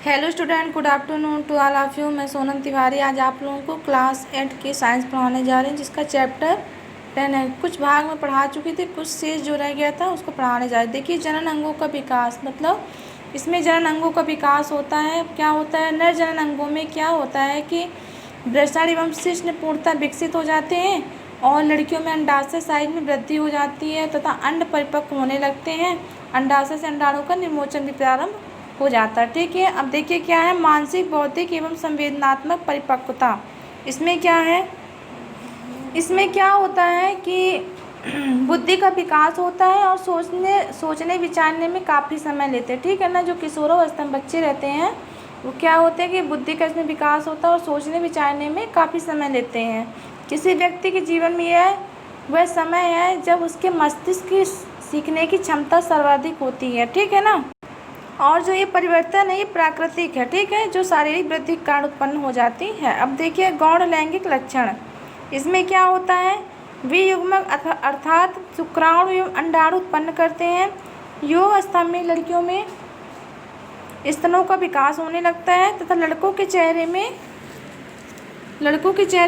Hello student, good afternoon to all of you. मैं सोनम तिवारी आज आप लोगों को क्लास 8 की साइंस पढ़ाने जा रही हूँ, जिसका चैप्टर 10 है। कुछ भाग में पढ़ा चुकी थी, कुछ शेष जो रह गया था उसको पढ़ाने जा रही। देखिए, जनन अंगों का विकास, मतलब इसमें जनन अंगों का विकास होता है। क्या होता है, नर जनन अंगों में क्या होता है कि वृषण एवं शिश्न पूर्णतः विकसित हो जाते हैं और लड़कियों में अंडाशय साइज में वृद्धि हो जाती है तथा अंड परिपक्व होने लगते हैं। अंडाशय से अंडाणु का निर्मोचन भी प्रारंभ हो जाता है। ठीक है, अब देखिए क्या है, मानसिक, बौद्धिक एवं संवेदनात्मक परिपक्वता। इसमें क्या है, इसमें क्या होता है कि बुद्धि का विकास होता है और सोचने विचारने में काफ़ी समय लेते हैं। ठीक है ना, जो किशोरावस्था में बच्चे रहते हैं वो क्या होते हैं कि बुद्धि का इसमें विकास होता है और सोचने विचारने में काफ़ी समय लेते हैं। किसी व्यक्ति के जीवन में यह वह समय है जब उसके मस्तिष्क की सीखने की क्षमता सर्वाधिक होती है। ठीक है ना, और जो ये परिवर्तन है ये प्राकृतिक है। ठीक है, जो शारीरिक वृद्धि के कारण उत्पन्न हो जाती है। अब देखिए गौण लैंगिक लक्षण, इसमें क्या होता है, वियुग्मक अर्थात शुक्राणु एवं अंडाणु उत्पन्न करते हैं। युवावस्था में लड़कियों में स्तनों का विकास होने लगता है तथा लड़कों के चेहरे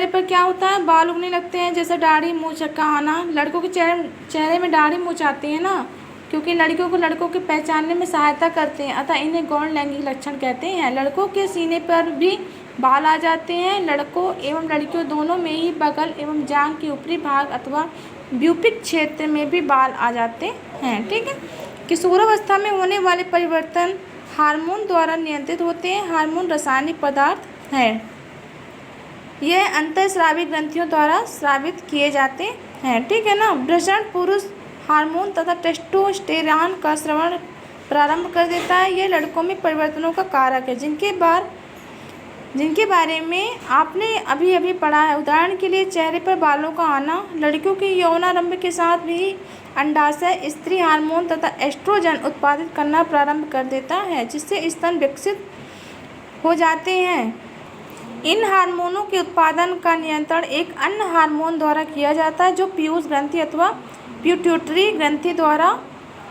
पर क्या होता है, बाल उगने लगते हैं, जैसे दाढ़ी मूंछ का आना। लड़कों के चेहरे में दाढ़ी मूंछ आती है ना, क्योंकि लड़कियों को लड़कों के पहचानने में सहायता करते हैं, अतः इन्हें गौण लैंगिक लक्षण कहते हैं। लड़कों के सीने पर भी बाल आ जाते हैं। लड़कों एवं लड़कियों दोनों में ही बगल एवं जांघ के ऊपरी भाग अथवा व्यूपिक क्षेत्र में भी बाल आ जाते हैं। ठीक है, किशोरावस्था में होने वाले परिवर्तन हार्मोन द्वारा नियंत्रित होते हैं। हार्मोन रासायनिक पदार्थ है, यह अंतःस्रावी ग्रंथियों द्वारा स्रावित किए जाते हैं। ठीक है ना, वृषण पुरुष हार्मोन तथा टेस्टोस्टेरॉन का स्रावण प्रारंभ कर देता है। यह लड़कों में परिवर्तनों का कारक है, जिनके बारे में आपने अभी अभी पढ़ा है। उदाहरण के लिए चेहरे पर बालों का आना। लड़कियों के यौनारंभ के साथ भी अंडाशय स्त्री हार्मोन तथा एस्ट्रोजन उत्पादित करना प्रारंभ कर देता है, जिससे स्तन विकसित हो जाते हैं। इन हार्मोनों के उत्पादन का नियंत्रण एक अन्य हार्मोन द्वारा किया जाता है, जो पीयूष ग्रंथि अथवा पिट्यूटरी ग्रंथि द्वारा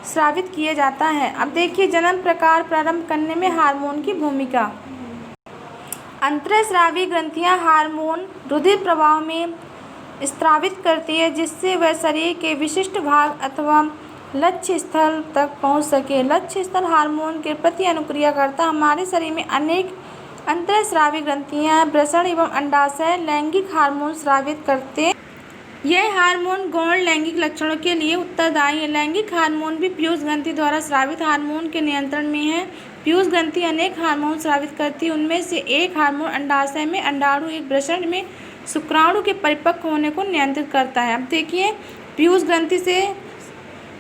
स्रावित किया जाता है। अब देखिए जन्म प्रकार प्रारंभ करने में हार्मोन की भूमिका। अंतःस्रावी ग्रंथियां हार्मोन रुधिर प्रवाह में स्रावित करती है, जिससे वह शरीर के विशिष्ट भाग अथवा लक्ष्य स्थल तक पहुंच सके। लक्ष्य स्थल हार्मोन के प्रति अनुक्रिया करता। हमारे शरीर में अनेक अंतःस्रावी ग्रंथियां वृषण एवं अंडाशय लैंगिक हार्मोन स्रावित करते। यह हार्मोन गौण लैंगिक लक्षणों के लिए उत्तरदायी है। लैंगिक हार्मोन भी पीयूष ग्रंथि द्वारा स्रावित हार्मोन के नियंत्रण में है। पीयूष ग्रंथि अनेक हार्मोन स्रावित करती है। उनमें से एक हार्मोन अंडाशय में अंडाणु एक वृषण में शुक्राणु के परिपक्व होने को नियंत्रित करता है। अब देखिए, पीयूष ग्रंथि से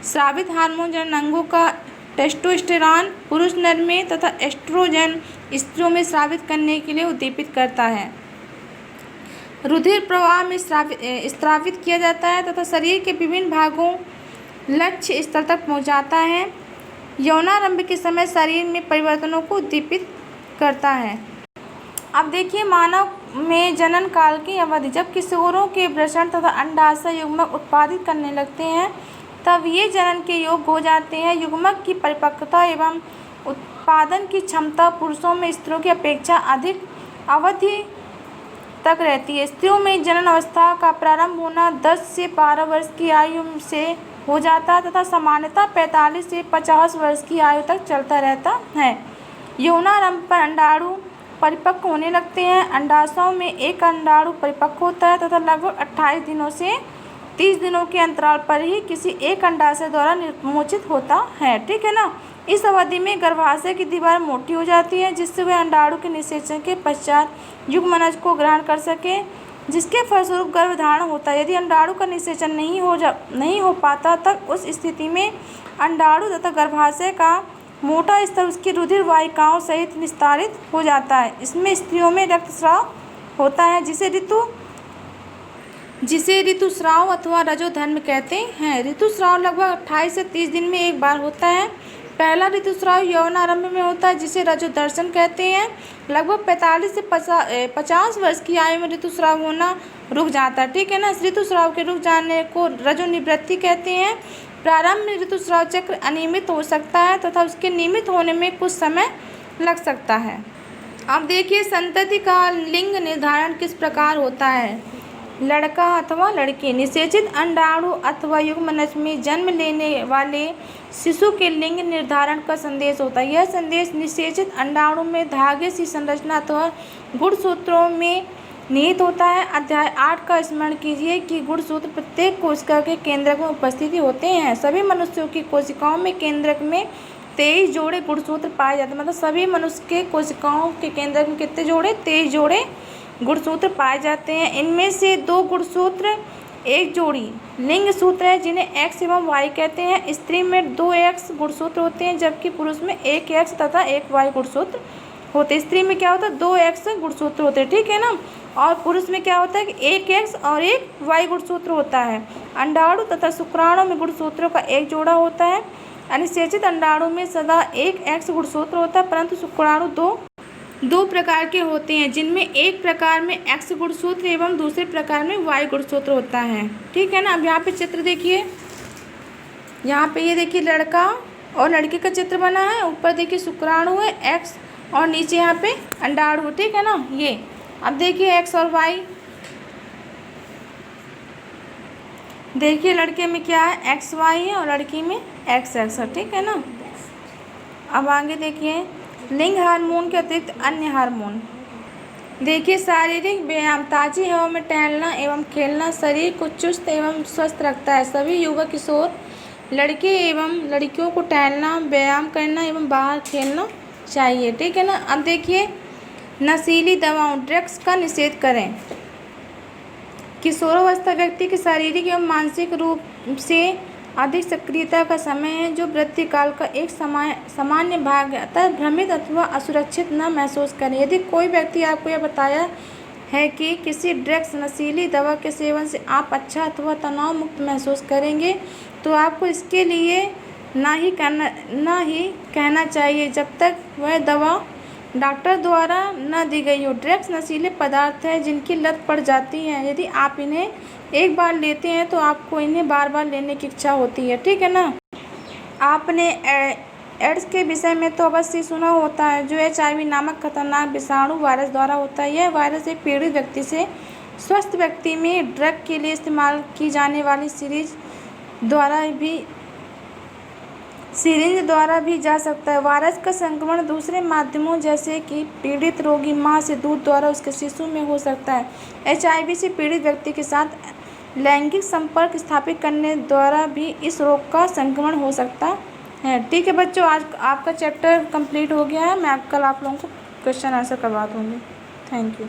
स्रावित हार्मोन जनन अंगों का टेस्टोस्टेरॉन पुरुष नर में तथा एस्ट्रोजन स्त्रियों में स्रावित करने के लिए उद्दीपित करता है। रुधिर प्रवाह में स्रावित किया जाता है तथा शरीर के विभिन्न भागों लक्ष्य स्थल तक पहुंचाता है। यौनारंभ के समय शरीर में परिवर्तनों को उद्दीपित करता है। अब देखिए, मानव में जनन काल की अवधि, जब किशोरों के वृषण तथा अंडाशय युग्मक उत्पादित करने लगते हैं, तब ये जनन के योग्य हो जाते हैं। युग्मक की परिपक्वता एवं उत्पादन की क्षमता पुरुषों में स्त्रियों की अपेक्षा अधिक अवधि तक रहती है। स्त्रियों में जनन अवस्था का प्रारंभ होना 10 से 12 वर्ष की आयु से हो जाता है तथा सामान्यतः 45 से 50 वर्ष की आयु तक चलता रहता है। यौनारंभ पर अंडाणु परिपक्व होने लगते हैं। अंडाशयों में एक अंडाणु परिपक्व होता है तथा लगभग 28 दिनों से 30 दिनों के अंतराल पर ही किसी एक अंडाशय द्वारा निर्मोचित होता है। ठीक है ना, इस अवधि में गर्भाशय की दीवार मोटी हो जाती है, जिससे वह अंडाणु के निषेचन के पश्चात युग्मनज को ग्रहण कर सके, जिसके फलस्वरूप गर्भधारण होता है। यदि अंडाणु का निषेचन नहीं हो पाता, तब उस स्थिति में अंडाणु तथा गर्भाशय का मोटा स्तर उसकी रुधिर वाहिकाओं सहित विस्तारित हो जाता है। इसमें स्त्रियों में रक्तस्राव होता है, जिसे ऋतुस्राव अथवा रजोधर्म कहते हैं। ऋतुस्राव लगभग 28 से 30 दिन में एक बार होता है। पहला ऋतुस्राव यौनारंभ में होता है, जिसे रजोदर्शन कहते हैं। लगभग 45 से 50 वर्ष की आयु में ऋतुस्राव होना रुक जाता है। ठीक है ना, इस ऋतुस्राव के रुक जाने को रजोनिवृत्ति कहते हैं। प्रारंभ में ऋतुस्राव चक्र अनियमित हो सकता है तथा उसके नियमित होने में कुछ समय लग सकता है। अब देखिए संतति का लिंग निर्धारण किस प्रकार होता है। लड़का अथवा लड़की। निषेचित अंडाणु अथवा युग्मनज में जन्म लेने वाले शिशु के लिंग निर्धारण का संदेश होता है। यह संदेश निषेचित अंडाणु में धागे सी संरचना अथवा गुणसूत्रों में निहित होता है। अध्याय 8 का स्मरण कीजिए कि गुणसूत्र प्रत्येक कोशिका के केंद्रक में उपस्थित होते हैं। सभी मनुष्यों की कोशिकाओं में केंद्रक में 23 जोड़े गुणसूत्र पाए जाते हैं। मतलब सभी मनुष्य के कोशिकाओं के केंद्रक में कितने जोड़े? 23 जोड़े गुणसूत्र पाए जाते हैं। इनमें से 2 गुणसूत्र एक जोड़ी लिंग सूत्र है जिन्हें X एवं Y कहते हैं। स्त्री में 2 X गुणसूत्र होते हैं जबकि पुरुष में 1 X तथा 1 Y गुणसूत्र होते हैं। स्त्री में क्या होता है? 2 X गुणसूत्र होते हैं, ठीक है ना। और पुरुष में क्या होता है कि 1 X और 1 Y गुणसूत्र होता है। अंडाणु तथा शुक्राणु में गुणसूत्रों का एक जोड़ा होता है। अनिषेचित अंडाणु में सदा 1 X गुणसूत्र होता है, परंतु शुक्राणु दो प्रकार के होते हैं जिनमें एक प्रकार में X गुणसूत्र एवं दूसरे प्रकार में Y गुणसूत्र होता है, ठीक है ना। अब यहाँ पे चित्र देखिए, यहाँ पे ये देखिए लड़का और लड़की का चित्र बना है। ऊपर देखिए शुक्राणु है X और नीचे यहाँ पे अंडाणु, ठीक है ना। ये अब देखिए X और Y, देखिए लड़के में क्या है XY है और लड़की में XX है, ठीक है ना। अब आगे देखिए लिंग हार्मोन के अतिरिक्त अन्य हार्मोन। देखिए शारीरिक व्यायाम, ताज़ी हवा में टहलना एवं खेलना शरीर को चुस्त एवं स्वस्थ रखता है। सभी युवा किशोर लड़के एवं लड़कियों को टहलना, व्यायाम करना एवं बाहर खेलना चाहिए, ठीक है ना। अब देखिए नशीली दवाओं, ड्रग्स का निषेध करें। किशोरावस्था व्यक्ति के शारीरिक एवं मानसिक रूप से अधिक सक्रियता का समय है जो वृद्धि काल का एक सामान्य भाग है। अतः भ्रमित अथवा असुरक्षित न महसूस करें। यदि कोई व्यक्ति आपको यह बताया है कि किसी ड्रग्स नशीली दवा के सेवन से आप अच्छा अथवा तनाव मुक्त महसूस करेंगे तो आपको इसके लिए ना ही कहना चाहिए जब तक वह दवा डॉक्टर द्वारा न दी गई हो। ड्रग्स नशीले पदार्थ है जिनकी लत पड़ जाती है। यदि आप इन्हें एक बार लेते हैं तो आपको इन्हें बार बार लेने की इच्छा होती है, ठीक है ना। आपने एड्स के विषय में तो अवश्य सुना होता है, जो HIV नामक खतरनाक विषाणु वायरस द्वारा होता है। यह वायरस एक पीड़ित व्यक्ति से स्वस्थ व्यक्ति में ड्रग के लिए इस्तेमाल की जाने वाली सिरिंज द्वारा भी जा सकता है। वायरस का संक्रमण दूसरे माध्यमों जैसे कि पीड़ित रोगी माँ से दूध द्वारा उसके शिशु में हो सकता है। HIV से पीड़ित व्यक्ति के साथ लैंगिक संपर्क स्थापित करने द्वारा भी इस रोग का संक्रमण हो सकता है, ठीक है बच्चों। आज आपका चैप्टर कंप्लीट हो गया है। मैं कल आप लोगों को क्वेश्चन आंसर करवा दूँगी। Thank you.